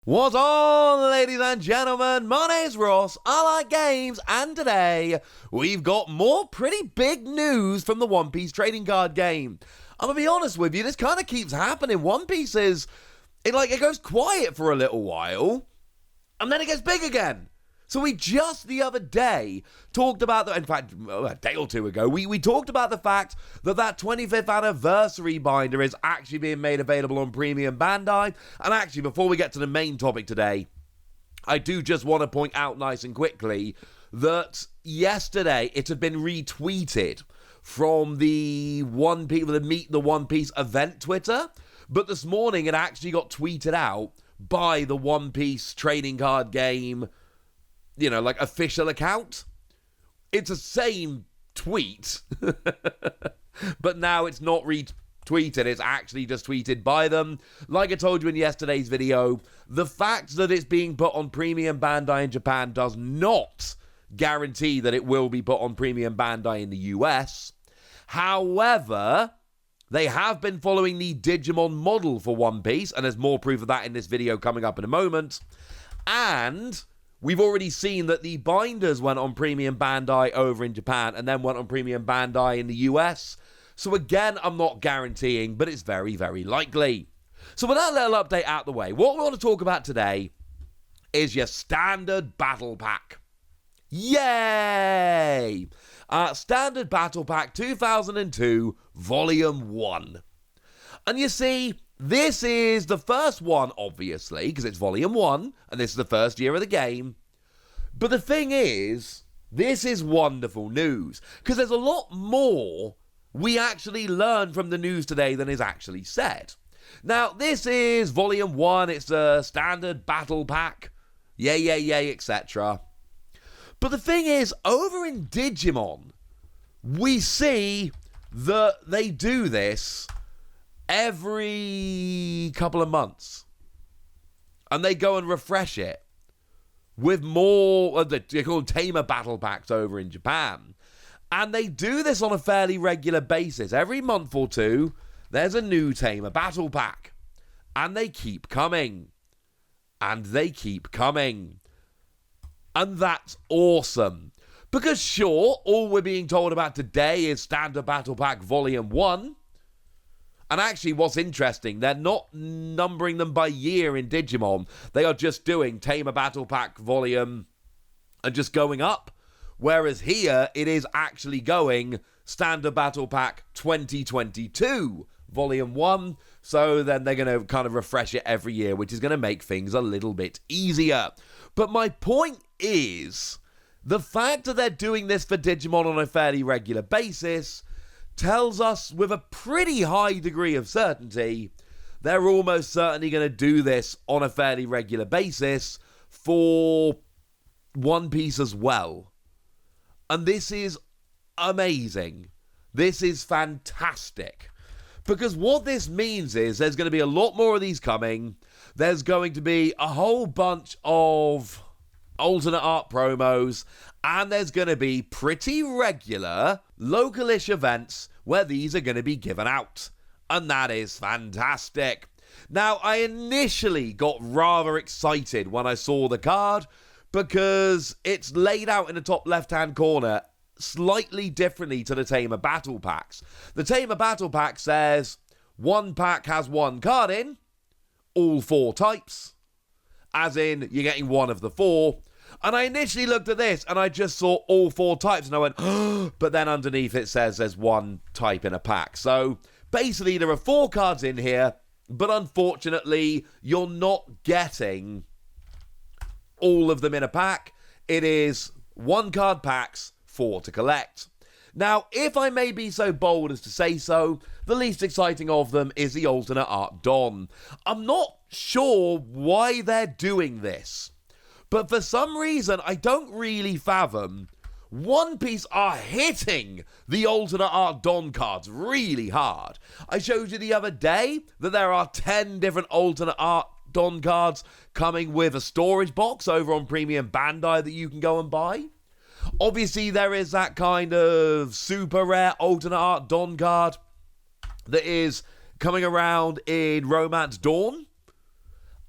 What's on, ladies and gentlemen? My name's Ross, I like games, and today we've got more pretty big news from the One Piece trading card game. I'm gonna be honest with you, this kind of keeps happening. One Piece it goes quiet for a little while, and then it gets big again. So we just the other day talked about, in fact, a day or two ago, we talked about the fact that 25th anniversary binder is actually being made available on Premium Bandai. And actually, before we get to the main topic today, I do just want to point out nice and quickly that yesterday it had been retweeted from the Meet the One Piece event Twitter. But this morning it actually got tweeted out by the One Piece trading card game, official account. It's the same tweet, but now it's not retweeted. It's actually just tweeted by them. Like I told you in yesterday's video, the fact that it's being put on Premium Bandai in Japan does not guarantee that it will be put on Premium Bandai in the US. However, they have been following the Digimon model for One Piece, and there's more proof of that in this video coming up in a moment. And we've already seen that the binders went on Premium Bandai over in Japan and then went on Premium Bandai in the US. So again, I'm not guaranteeing, but it's very, very likely. So with that little update out the way, what we want to talk about today is your standard battle pack. Yay! Standard Battle Pack 2002 Volume 1. And you see, this is the first one, obviously, because it's Volume 1, and this is the first year of the game. But the thing is, this is wonderful news, because there's a lot more we actually learned from the news today than is actually said. Now, this is Volume 1, it's a standard battle pack, yay, etc. But the thing is, over in Digimon, we see that they do this every couple of months, and they go and refresh it with more. They're called Tamer battle packs over in Japan, and they do this on a fairly regular basis. Every month or two, there's a new Tamer battle pack, and they keep coming, and they keep coming, and that's awesome. Because sure, all we're being told about today is Standard Battle Pack Volume 1. And actually, what's interesting, they're not numbering them by year in Digimon. They are just doing Tamer Battle Pack Volume and just going up. Whereas here, it is actually going Standard Battle Pack 2022 Volume 1. So then they're going to kind of refresh it every year, which is going to make things a little bit easier. But my point is, the fact that they're doing this for Digimon on a fairly regular basis tells us with a pretty high degree of certainty they're almost certainly going to do this on a fairly regular basis for One Piece as well. And this is amazing. This is fantastic. Because what this means is there's going to be a lot more of these coming. There's going to be a whole bunch of alternate art promos, and there's going to be pretty regular local-ish events where these are going to be given out. And that is fantastic. Now, I initially got rather excited when I saw the card because it's laid out in the top left-hand corner slightly differently to the Tamer Battle Packs. The Tamer Battle Pack says one pack has one card in, all four types, as in you're getting one of the four. And I initially looked at this and I just saw all four types and I went, oh, but then underneath it says there's one type in a pack. So basically there are four cards in here, but unfortunately you're not getting all of them in a pack. It is one card packs, four to collect. Now, if I may be so bold as to say so, the least exciting of them is the alternate art Don. I'm not sure why they're doing this, but for some reason I don't really fathom. One Piece are hitting the alternate art Don cards really hard. I showed you the other day that there are 10 different alternate art Don cards coming with a storage box over on Premium Bandai that you can go and buy. Obviously, there is that kind of super rare alternate art Don card that is coming around in Romance Dawn.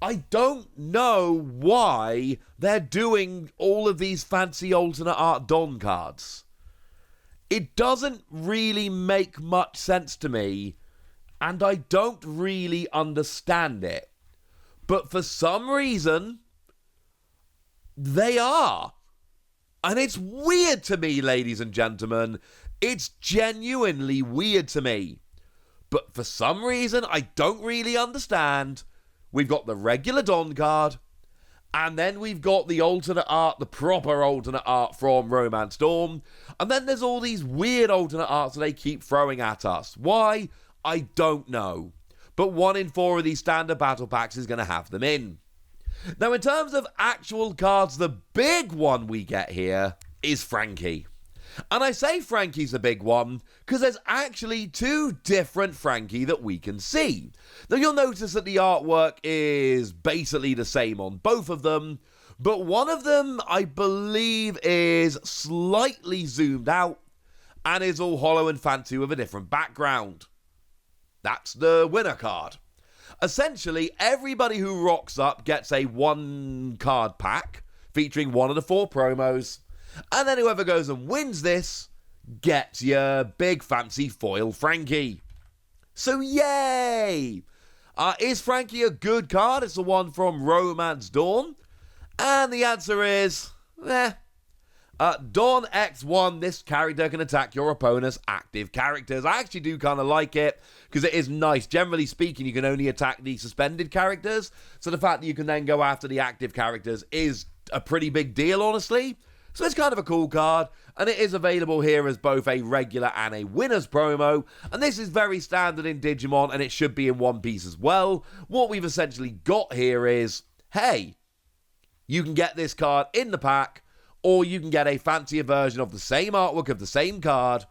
I don't know why they're doing all of these fancy alternate art Don cards. It doesn't really make much sense to me, and I don't really understand it. But for some reason, they are. And it's weird to me, ladies and gentlemen. It's genuinely weird to me. But for some reason, I don't really understand. We've got the regular Don card, and then we've got the alternate art, the proper alternate art from Romance Dawn, and then there's all these weird alternate arts that they keep throwing at us. Why? I don't know. But 1 in 4 of these standard battle packs is going to have them in. Now, in terms of actual cards, the big one we get here is Frankie. And I say Frankie's the big one because there's actually 2 different Frankie that we can see. Now, you'll notice that the artwork is basically the same on both of them, but one of them, I believe, is slightly zoomed out and is all hollow and fancy with a different background. That's the winner card. Essentially, everybody who rocks up gets a 1-card pack featuring 1 of the 4 promos, and then whoever goes and wins this gets your big fancy foil Frankie. So yay! Is Frankie a good card? It's the one from Romance Dawn. And the answer is, Dawn X1, this character can attack your opponent's active characters. I actually do kind of like it, because it is nice. Generally speaking, you can only attack the suspended characters, so the fact that you can then go after the active characters is a pretty big deal, honestly. So it's kind of a cool card, and it is available here as both a regular and a winner's promo, and this is very standard in Digimon, and it should be in One Piece as well. What we've essentially got here is, hey, you can get this card in the pack, or you can get a fancier version of the same artwork of the same card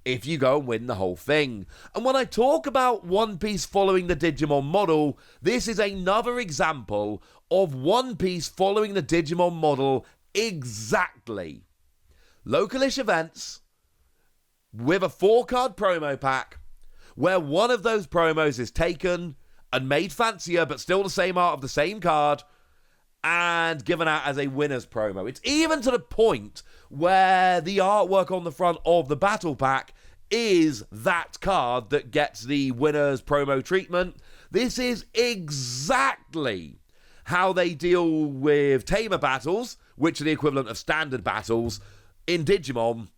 if you go and win the whole thing. And when I talk about One Piece following the Digimon model, this is another example of One Piece following the Digimon model exactly. Localish events with a 4-card promo pack where one of those promos is taken and made fancier but still the same art of the same card and given out as a winner's promo. It's even to the point where the artwork on the front of the battle pack is that card that gets the winner's promo treatment. This is exactly how they deal with Tamer battles, which are the equivalent of standard battles in Digimon.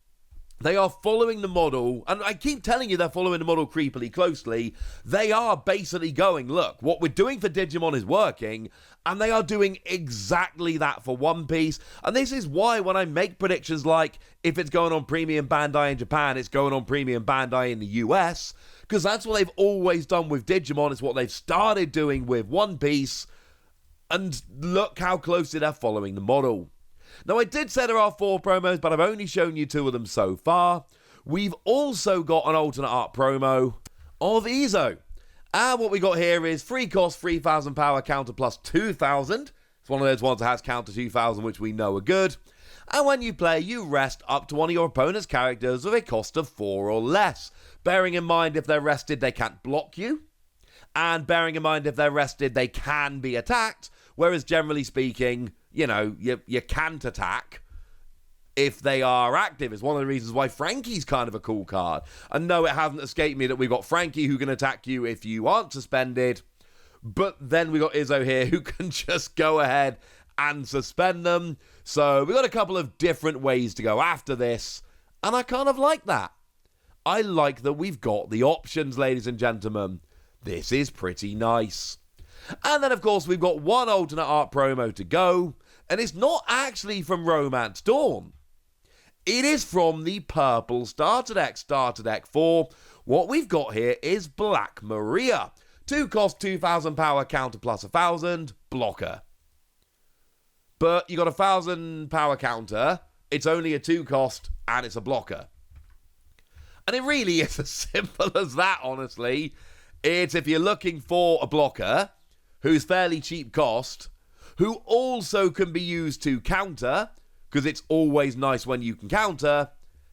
They are following the model, and I keep telling you they're following the model creepily closely. They are basically going, look, what we're doing for Digimon is working, and they are doing exactly that for One Piece. And this is why when I make predictions like, if it's going on Premium Bandai in Japan, it's going on Premium Bandai in the US, because that's what they've always done with Digimon. It's what they've started doing with One Piece, and look how closely they're following the model. Now, I did say there are 4 promos, but I've only shown you 2 of them so far. We've also got an alternate art promo of Izo. And what we got here is free cost, 3,000 power, counter plus 2,000. It's one of those ones that has counter 2,000, which we know are good. And when you play, you rest up to one of your opponent's characters with a cost of 4 or less. Bearing in mind, if they're rested, they can't block you. And bearing in mind, if they're rested, they can be attacked. Whereas, generally speaking, you know, you can't attack if they are active. It's one of the reasons why Frankie's kind of a cool card. And no, it hasn't escaped me that we've got Frankie who can attack you if you aren't suspended. But then we got Izzo here who can just go ahead and suspend them. So we got a couple of different ways to go after this. And I kind of like that. I like that we've got the options, ladies and gentlemen. This is pretty nice. And then, of course, we've got one alternate art promo to go, and it's not actually from Romance Dawn. It is from the Purple Starter Deck 4. What we've got here is Black Maria. 2 cost, 2,000 power, counter plus 1,000, blocker. But you got 1,000 power counter, it's only a 2 cost, and it's a blocker. And it really is as simple as that, honestly. It's if you're looking for a blocker who's fairly cheap cost, who also can be used to counter, because it's always nice when you can counter,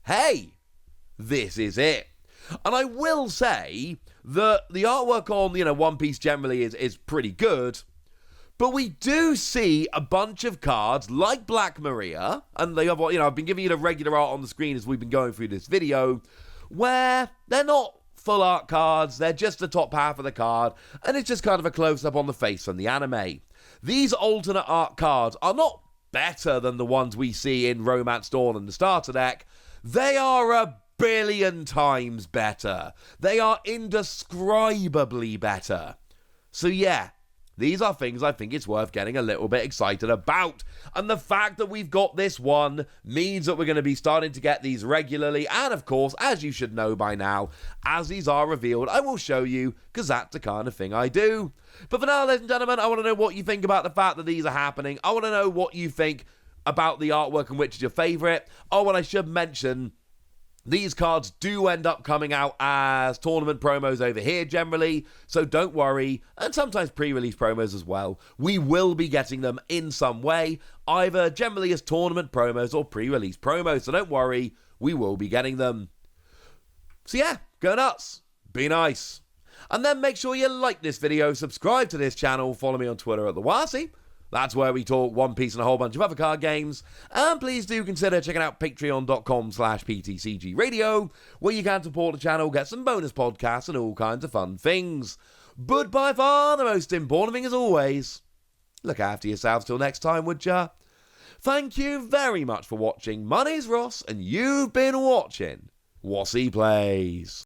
hey, this is it. And I will say that the artwork on, One Piece generally is pretty good, But we do see a bunch of cards like Black Maria, and they have, I've been giving you the regular art on the screen as we've been going through this video, where they're not full art cards, they're just the top half of the card, and it's just kind of a close-up on the face from the anime. These alternate art cards are not better than the ones we see in Romance Dawn and the starter deck. They are a billion times better. They are indescribably better. So yeah, these are things I think it's worth getting a little bit excited about. And the fact that we've got this one means that we're going to be starting to get these regularly. And of course, as you should know by now, as these are revealed, I will show you, because that's the kind of thing I do. But for now, ladies and gentlemen, I want to know what you think about the fact that these are happening. I want to know what you think about the artwork and which is your favorite. Oh, and I should mention, these cards do end up coming out as tournament promos over here generally, so don't worry, and sometimes pre-release promos as well. We will be getting them in some way, either generally as tournament promos or pre-release promos, so don't worry, we will be getting them. So yeah, go nuts, be nice. And then make sure you like this video, subscribe to this channel, follow me on Twitter at TheWasi. That's where we talk One Piece and a whole bunch of other card games. And please do consider checking out patreon.com/PTCG Radio, where you can support the channel, get some bonus podcasts, and all kinds of fun things. But by far the most important thing, as always, look after yourselves till next time, would ya? Thank you very much for watching. My name's Ross, and you've been watching Wasi Plays.